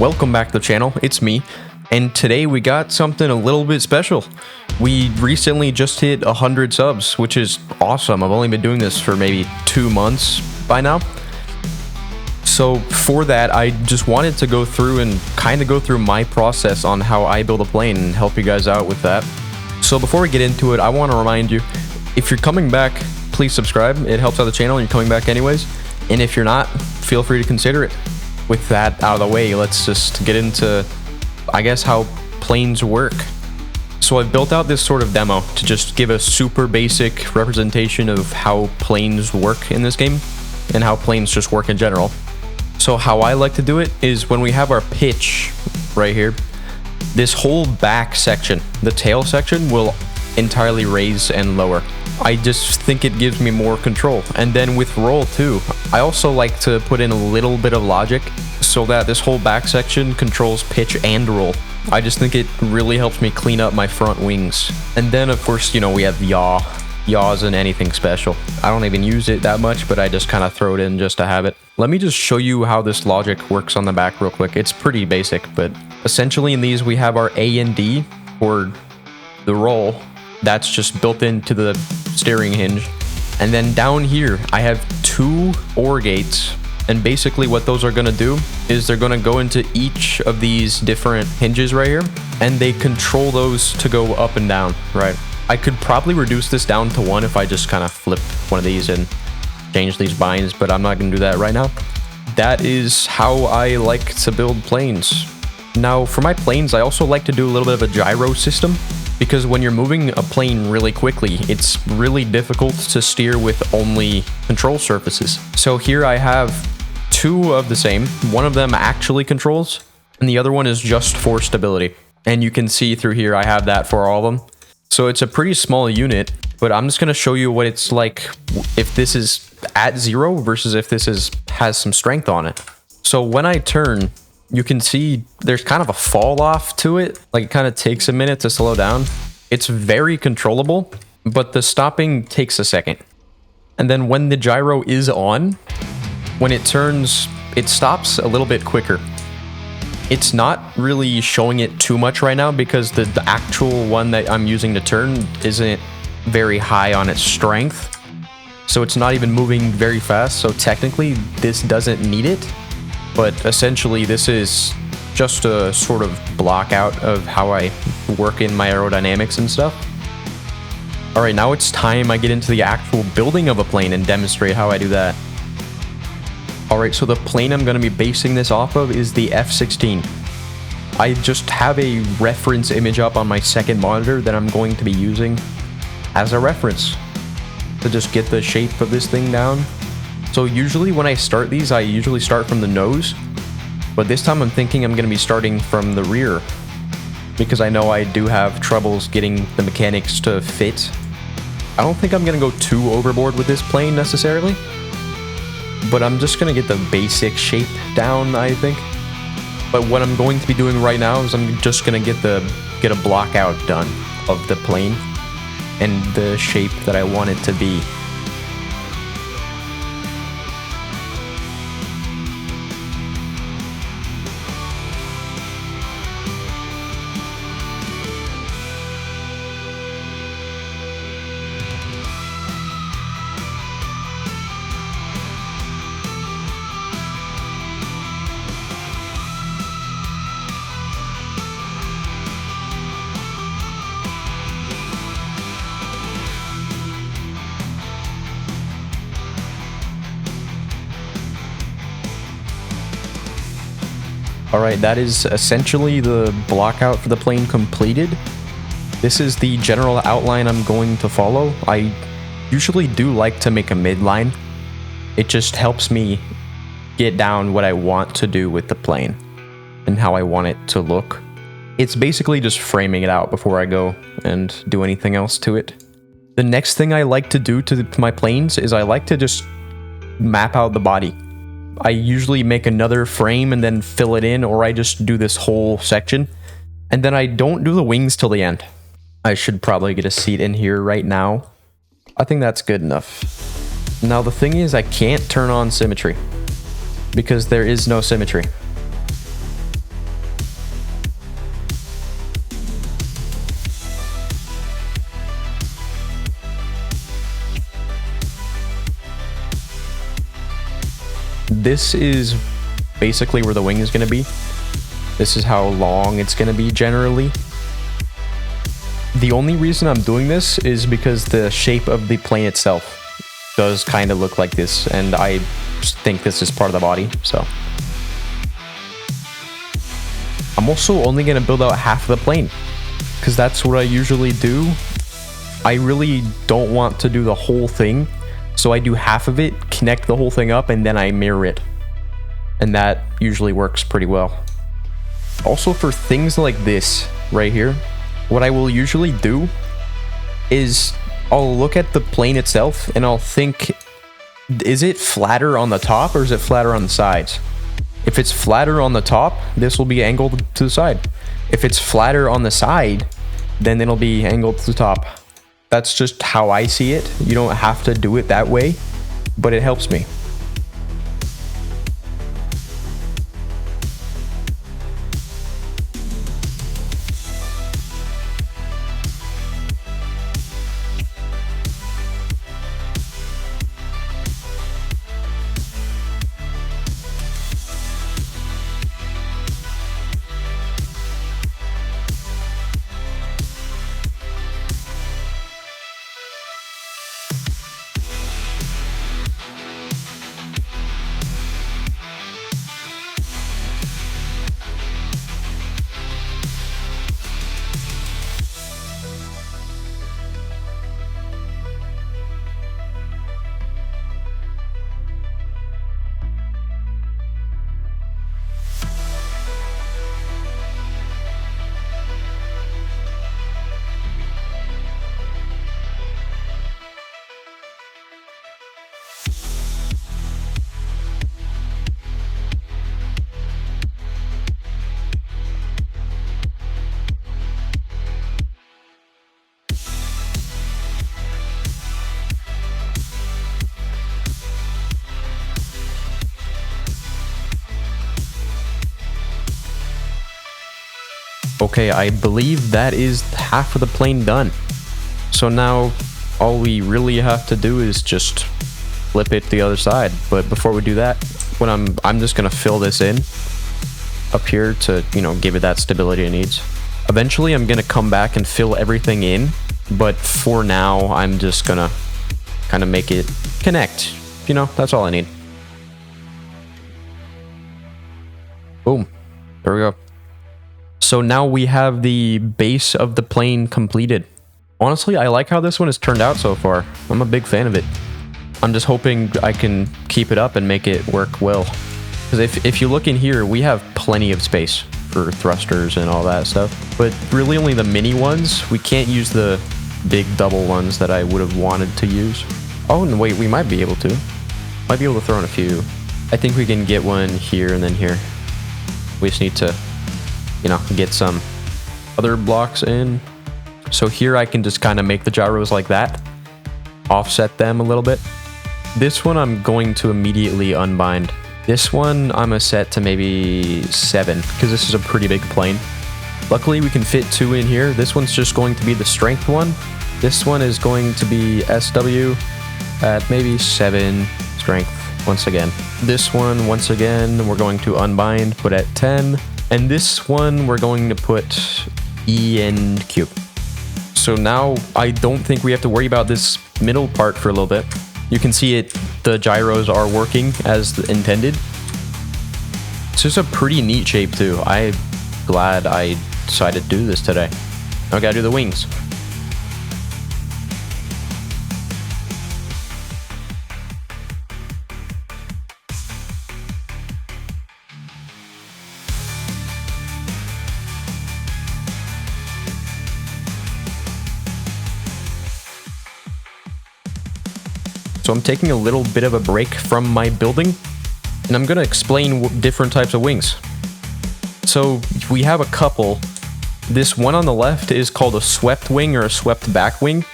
Welcome back to the channel, it's me, and today we got something a little bit special. We recently just hit 100 subs, which is awesome. I've only been doing this for maybe 2 months by now. So for that, I just wanted to go through and kind of go through my process on how I build a plane and help you guys out with that. So before we get into it, I want to remind you, if you're coming back, please subscribe. It helps out the channel and you're coming back anyways. And if you're not, feel free to consider it. With that out of the way, let's just get into, I guess, how planes work. So I've built out this sort of demo to just give a super basic representation of how planes work in this game and how planes just work in general. So how I like to do it is when we have our pitch right here, this whole back section, the tail section, will entirely raise and lower. I just think it gives me more control. And then with roll too, I also like to put in a little bit of logic so that this whole back section controls pitch and roll. I just think it really helps me clean up my front wings. And then of course, you know, we have yaw. Yaw isn't anything special. I don't even use it that much, but I just kind of throw it in just to have it. Let me just show you how this logic works on the back real quick. It's pretty basic, but essentially in these we have our A and D, or the roll. That's just built into the steering hinge. And then down here, I have 2 OR gates. And basically what those are gonna do is they're gonna go into each of these different hinges right here, and they control those to go up and down, right? I could probably reduce this down to 1 if I just kind of flip one of these and change these binds, but I'm not gonna do that right now. That is how I like to build planes. Now for my planes, I also like to do a little bit of a gyro system, because when you're moving a plane really quickly, it's really difficult to steer with only control surfaces. So here I have 2 of the same. One of them actually controls, and the other one is just for stability. And you can see through here, I have that for all of them. So it's a pretty small unit, but I'm just gonna show you what it's like if this is at 0 versus if this has some strength on it. So when I turn, you can see there's kind of a fall off to it. Like it kind of takes a minute to slow down. It's very controllable, but the stopping takes a second. And then when the gyro is on, when it turns, it stops a little bit quicker. It's not really showing it too much right now because the actual one that I'm using to turn isn't very high on its strength. So it's not even moving very fast. So technically this doesn't need it. But essentially, this is just a sort of block out of how I work in my aerodynamics and stuff. All right, now it's time I get into the actual building of a plane and demonstrate how I do that. All right, so the plane I'm going to be basing this off of is the F-16. I just have a reference image up on my second monitor that I'm going to be using as a reference to just get the shape of this thing down. So usually when I start these, I usually start from the nose, but this time I'm thinking I'm going to be starting from the rear because I know I do have troubles getting the mechanics to fit. I don't think I'm going to go too overboard with this plane necessarily, but I'm just going to get the basic shape down, I think. But what I'm going to be doing right now is I'm just going to get a block out done of the plane and the shape that I want it to be. Alright, that is essentially the block out for the plane completed. This is the general outline I'm going to follow. I usually do like to make a midline. It just helps me get down what I want to do with the plane and how I want it to look. It's basically just framing it out before I go and do anything else to it. The next thing I like to do to my planes is I like to just map out the body. I usually make another frame and then fill it in, or I just do this whole section. And then I don't do the wings till the end. I should probably get a seat in here right now. I think that's good enough. Now the thing is, I can't turn on symmetry because there is no symmetry. this is basically where the wing is going to be. This is how long it's going to be generally. The only reason I'm doing this is because the shape of the plane itself does kind of look like this, and I think this is part of the body, so. I'm also only going to build out half of the plane, because that's what I usually do. I really don't want to do the whole thing, so I do half of it, connect the whole thing up, and then I mirror it. And that usually works pretty well. Also, for things like this right here, what I will usually do is I'll look at the plane itself and I'll think, is it flatter on the top or is it flatter on the sides? If it's flatter on the top, this will be angled to the side. If it's flatter on the side, then it'll be angled to the top. That's just how I see it. You don't have to do it that way, but it helps me. Okay, I believe that is half of the plane done. So now all we really have to do is just flip it to the other side. But before we do that, when I'm just gonna fill this in up here to, you know, give it that stability it needs. Eventually I'm gonna come back and fill everything in, but for now I'm just gonna kind of make it connect. You know, that's all I need. Boom. There we go. So now we have the base of the plane completed. Honestly, I like how this one has turned out so far. I'm a big fan of it. I'm just hoping I can keep it up and make it work well. Because if you look in here, we have plenty of space for thrusters and all that stuff. But really only the mini ones. We can't use the big double ones that I would have wanted to use. Oh, and wait, we might be able to. Might be able to throw in a few. I think we can get one here and then here. We just need to, you know, get some other blocks in. So here I can just kind of make the gyros like that, offset them a little bit. This one I'm going to immediately unbind. This one I'm gonna set to maybe 7 because this is a pretty big plane. Luckily we can fit 2 in here. This one's just going to be the strength one. This one is going to be SW at maybe 7 strength once again. This one, once again, we're going to unbind, put at 10. And this one, we're going to put E and Q. So now I don't think we have to worry about this middle part for a little bit. You can see it, the gyros are working as intended. It's just a pretty neat shape too. I'm glad I decided to do this today. Now I gotta do the wings. So I'm taking a little bit of a break from my building, and I'm going to explain different types of wings. So we have a couple. This one on the left is called a swept wing or a swept back wing.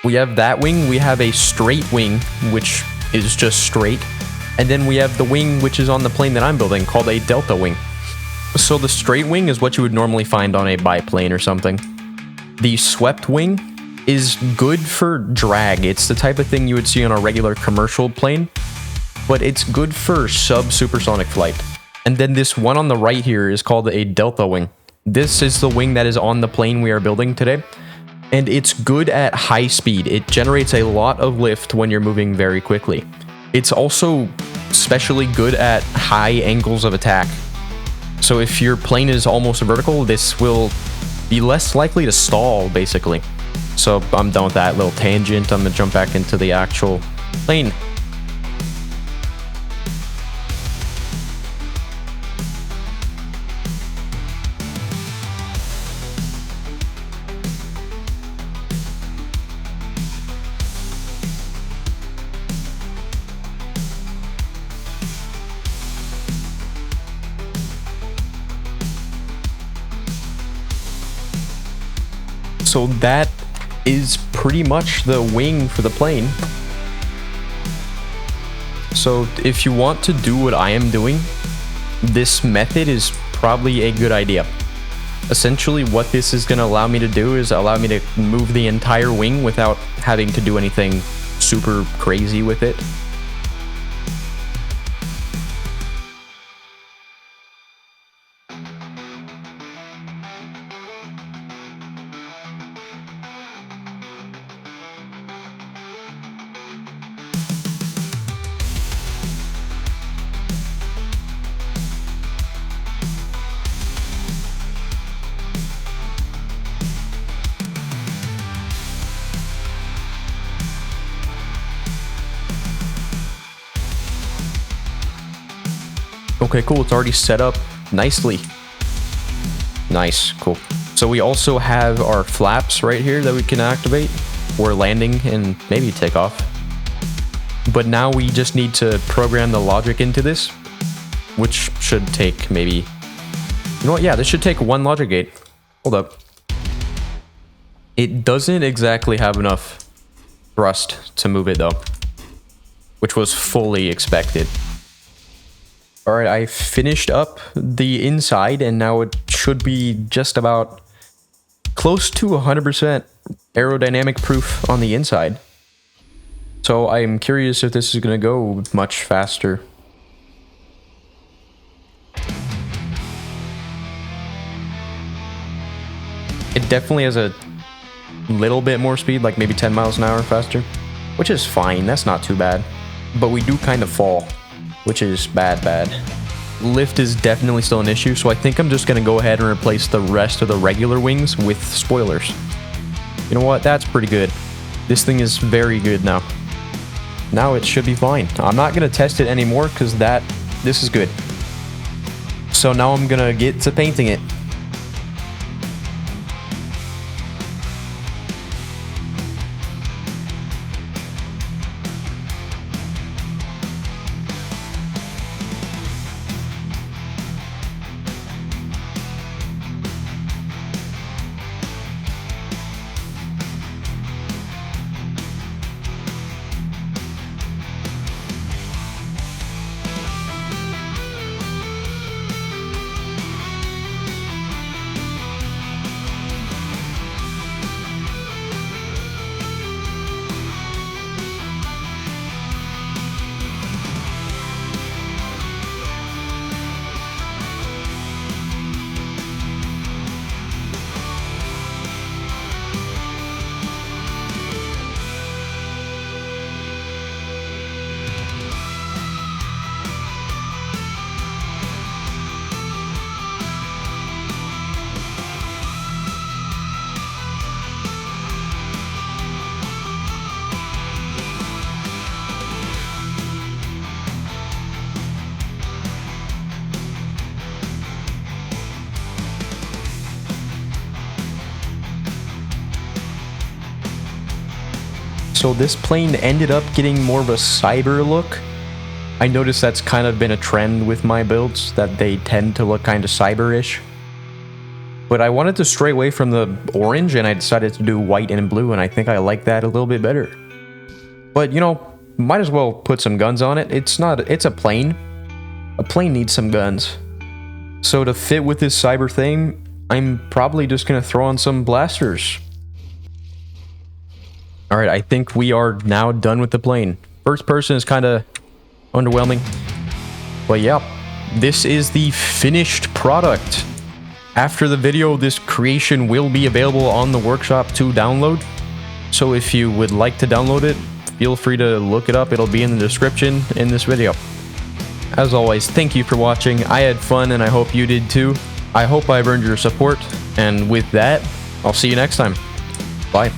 We have that wing. We have a straight wing, which is just straight. And then we have the wing which is on the plane that I'm building called a delta wing. So the straight wing is what you would normally find on a biplane or something. The swept wing is good for drag. It's the type of thing you would see on a regular commercial plane, but it's good for sub-supersonic flight. And then this one on the right here is called a delta wing. This is the wing that is on the plane we are building today, and it's good at high speed. It generates a lot of lift when you're moving very quickly. It's also especially good at high angles of attack. So if your plane is almost vertical, this will be less likely to stall, basically. So I'm done with that little tangent. I'm gonna jump back into the actual plane. So that is pretty much the wing for the plane. So if you want to do what I am doing, this method is probably a good idea. Essentially what this is going to allow me to do is allow me to move the entire wing without having to do anything super crazy with it. Okay, cool. It's already set up nicely. Nice, cool. So we also have our flaps right here that we can activate for landing and maybe takeoff. But now we just need to program the logic into this, which should take maybe... You know what? Yeah, this should take one logic gate. Hold up. It doesn't exactly have enough thrust to move it though, which was fully expected. Alright, I finished up the inside and now it should be just about close to 100% aerodynamic proof on the inside. So I'm curious if this is going to go much faster. It definitely has a little bit more speed, like maybe 10 miles an hour faster, which is fine. That's not too bad. But we do kind of fall, which is bad. Lift is definitely still an issue, so I think I'm just going to go ahead and replace the rest of the regular wings with spoilers. You know what? That's pretty good. This thing is very good now. Now it should be fine. I'm not going to test it anymore because this is good. So now I'm going to get to painting it. So this plane ended up getting more of a cyber look. I noticed that's kind of been a trend with my builds, that they tend to look kind of cyber-ish. But I wanted to stray away from the orange, and I decided to do white and blue, and I think I like that a little bit better. But, you know, might as well put some guns on it. It's a plane. A plane needs some guns. So to fit with this cyber thing, I'm probably just going to throw on some blasters. Alright, I think we are now done with the plane. First person is kind of underwhelming. But yeah, this is the finished product. After the video, this creation will be available on the workshop to download. So if you would like to download it, feel free to look it up. It'll be in the description in this video. As always, thank you for watching. I had fun and I hope you did too. I hope I've earned your support. And with that, I'll see you next time. Bye.